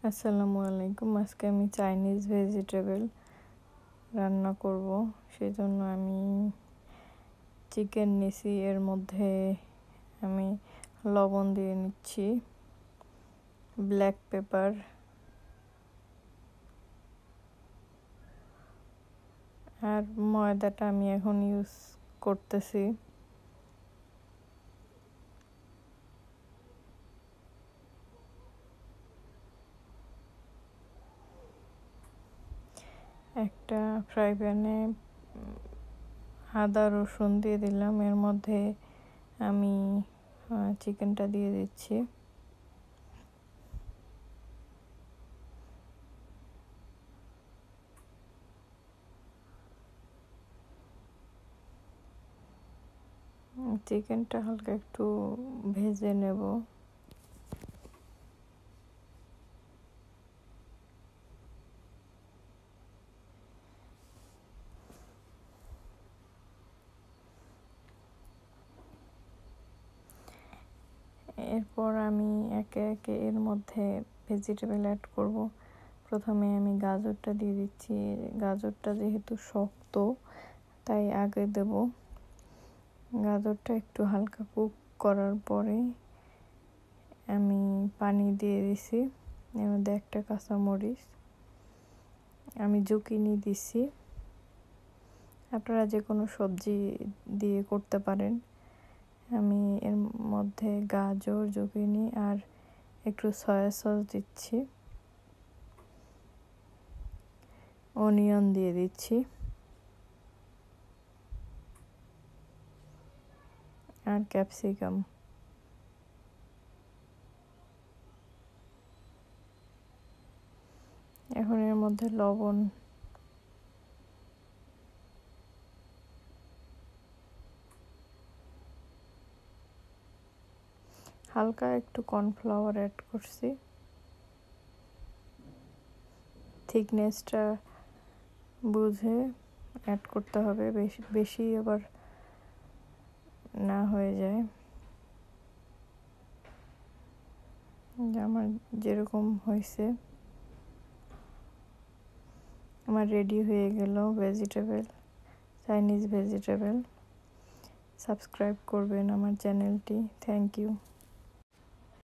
আসসালামু আলাইকুম। আজকে আমি চাইনিজ ভেজিটেবল রান্না করব। সেজন্য আমি চিকেন নিছি, এর মধ্যে আমি লবণ দিয়ে নিচ্ছি, ব্ল্যাক পেপার আর ময়দাটা আমি এখন ইউজ করতেছি। একটা ফ্রাই প্যানে আদা রসুন দিয়ে দিলাম, এর মধ্যে আমি চিকেনটা দিয়ে দিচ্ছি। চিকেনটা হালকা একটু ভেজে নেব। এরপর আমি একে একে এর মধ্যে ভেজিটেবল অ্যাড করব। প্রথমে আমি গাজরটা দিয়ে দিচ্ছি। গাজরটা যেহেতু শক্ত তাই আগে দেব। গাজরটা একটু হালকা কুক করার পরে আমি পানি দিয়ে দিছি। এর মধ্যে একটা কাঁচামরিচ, আমি জুকিনি দিছি। আপনারা যে কোনো সবজি দিয়ে করতে পারেন। আমি এর মধ্যে গাজর, জুকিনি আর একটু সয়া সস দিচ্ছি, অনিয়ন দিয়ে দিচ্ছি আর ক্যাপসিকাম। এখন এর মধ্যে লবণ, হালকা একটু কর্নফ্লাওয়ার অ্যাড করছি। থিকনেসটা বুঝে অ্যাড করতে হবে, বেশি আবার না হয়ে যায়। আমার যেরকম হয়েছে, আমার রেডি হয়ে গেল চাইনিজ ভেজিটেবল। সাবস্ক্রাইব করবেন আমার চ্যানেলটি। Thank you.